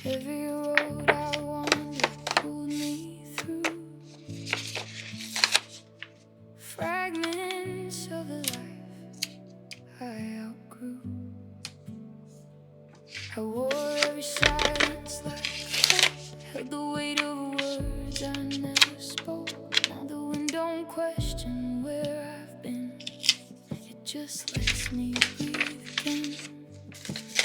Every road I wandered pulled me through fragments of a life I outgrew. I wore every silence like hope, held the weight of words I never spoke. Now the wind don't question where I've been, it just lets me breathe again.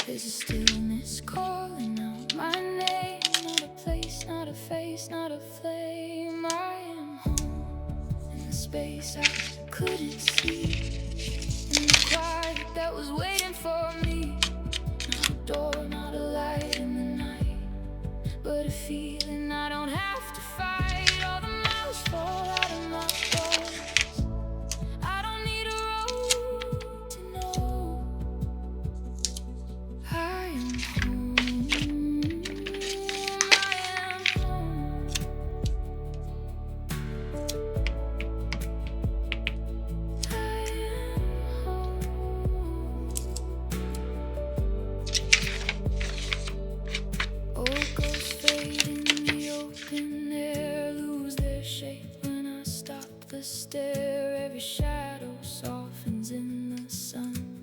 There's a stillness calling out my name, not a place, not a face, not a flame. I am home in the space I couldn't see, in the quiet that was waiting for me. Not a door, not a light in the night, but a feeling I don't have to fight. All the miles fall out of my bones. I don't need a road to know I am home. I am home. I am home. Old ghosts fade in the open air, lose their shape when I stop the stare. Every shadow softens in the sun,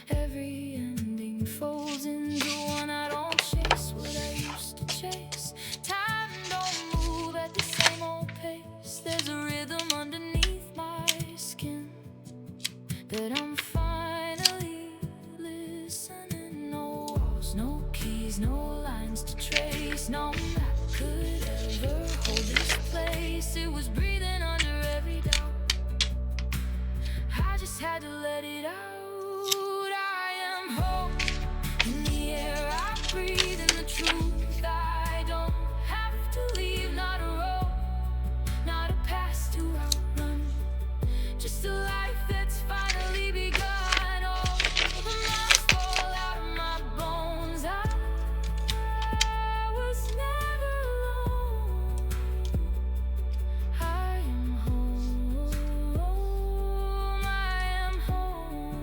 every ending folds into one. I don't chase what I used to chase, time don't move at the same old pace. There's a rhythm underneath my skin that I'm finally listening. No walls, no keys, no lines to trace, no map could ever hold this place. It was breathing under every doubt, I just had to let it out. I am home in the air I breathe, in the truth I don't have to leave. Not a road, not a past to outrun, just a life that's finally begun. Oh, the miles fall out of my bones. I was never alone. I am home. I am home.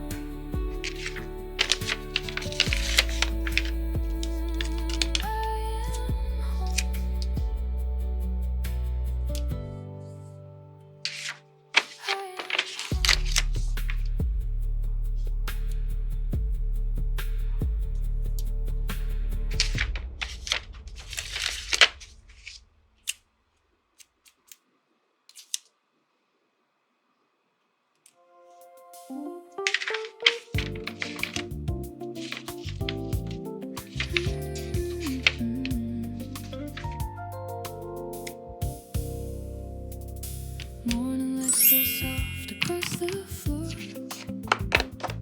Morning lights so soft across the floor,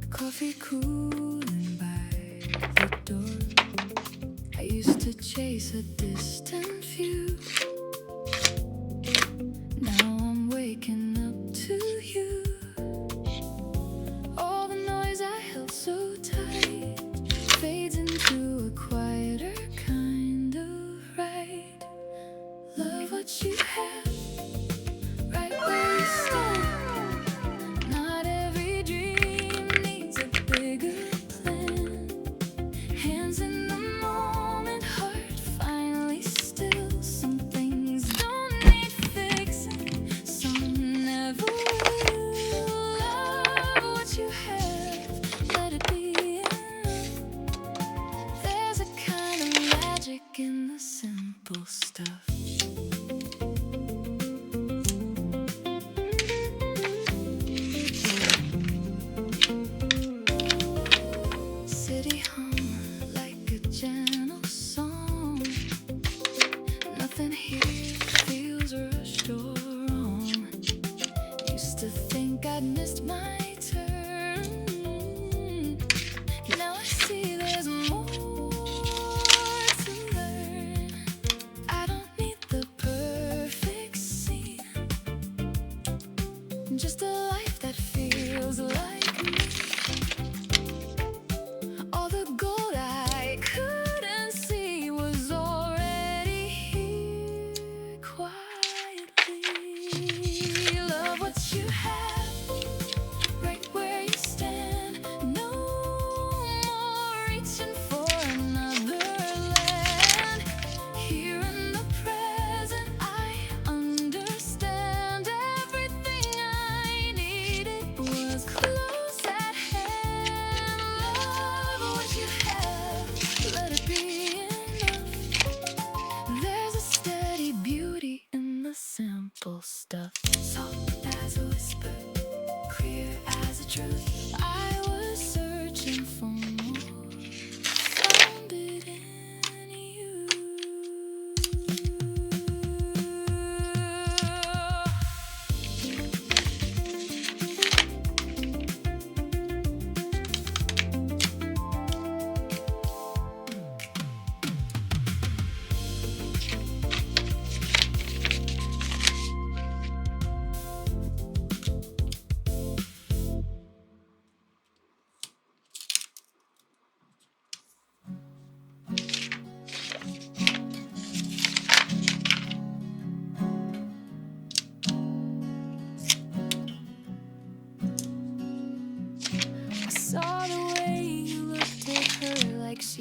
coffee cooling by the door. I used to chase a distant view, now I'm waking up to you. All the noise I held so tight fades into a quieter kind of ride. Love what you have right where you stand. Not every dream needs a bigger plan. Hands in the moment, heart finally still. Some things don't need fixing, some never will. Love what you have, let it be enough. There's a kind of magic in the simple stuff. City hum like a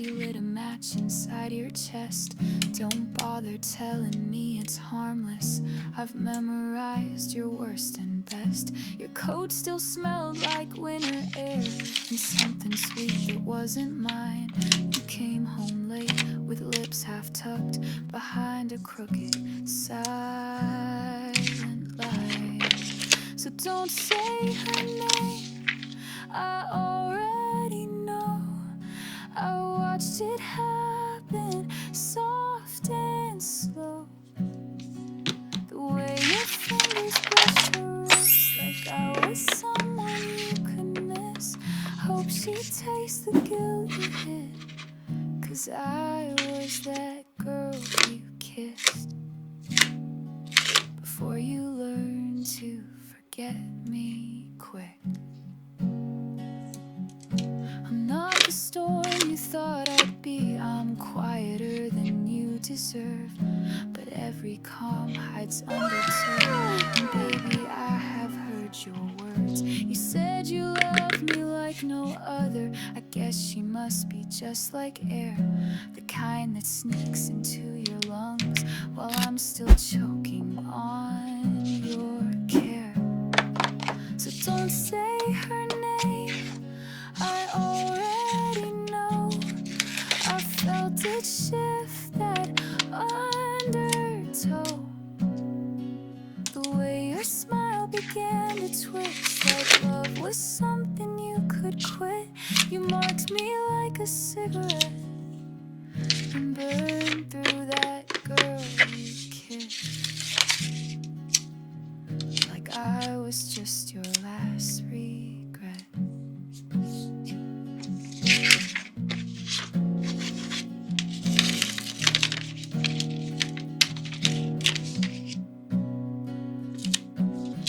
you lit a match inside your chest. Don't bother telling me it's harmless. I've memorized your worst and best. Your coat still smelled like winter air and something sweet that wasn't mine. You came home late with lips half tucked behind a crooked silent lie. So don't say her name, I already know. I watched it happen, soft and slow. The way your fingers brushed her wrist, like I was someone you could miss. Hope she tastes the guilt you hid, 'cause I was that girl you kissed before you learned to forget me quick. I'm not the storm you thought I'd be. I'm quieter than you deserve, but every calm hides undertow. And baby, I have heard your words. You said you loved me like no other. I guess she must be just like air, the kind that sneaks into your lungs while I'm still choking on your care. So don't say her name, I already know. I felt it shift that undertow. The way your smile began to twist, like love was something you could quit. You marked me like a cigarette and burned through that girl you kissed, like I was just your last regret.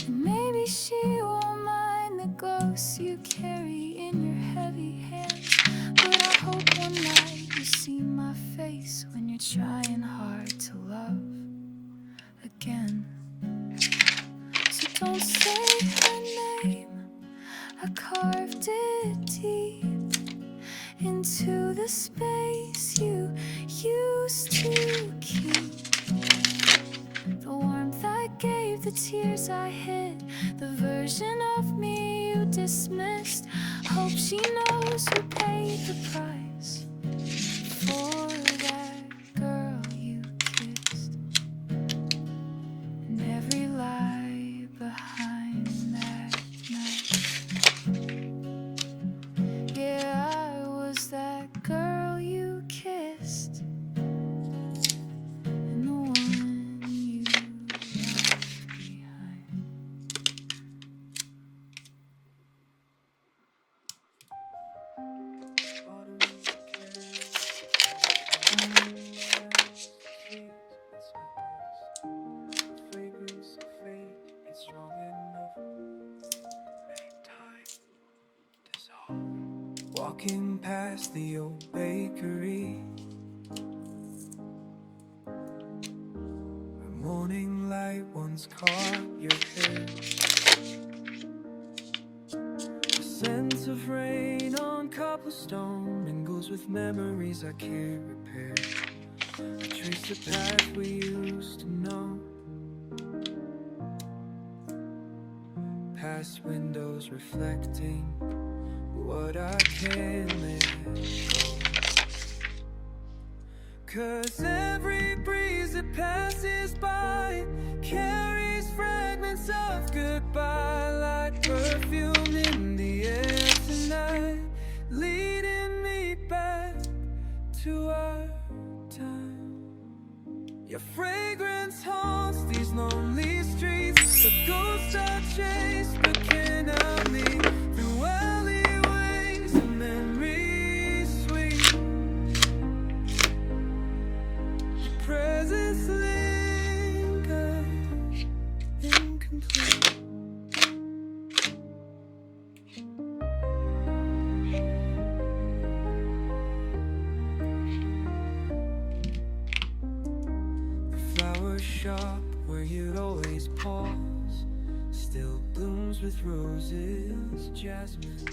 And maybe she won't mind the ghosts you carry in your heavy hands, but I hope one night you see my face when you're trying hard to love again. So don't say her name, I carved it deep into the space you used to keep. The warmth I gave, the tears I hid, the version of me you dismissed. Hope she knows who paid the price for that girl you kissed, and every lie behind that night. Yeah, I was that girl you kissed, and the one you left behind. Walking past the old bakery, the morning light once caught your hair. The scent of rain on cobblestone mingles with memories I can't repair. I trace the path we used to know, past windows reflecting what I can't let go. 'Cause every breeze that passes by carries fragments of goodbye, like perfume in the air tonight, leading me back to our time. Your fragrance haunts these lonely streets, the ghosts I chase but can't help me through alleyways and memories sweet. Your presence lingers incomplete. The flower shop where you'd always pause still blooms with roses, jasmine,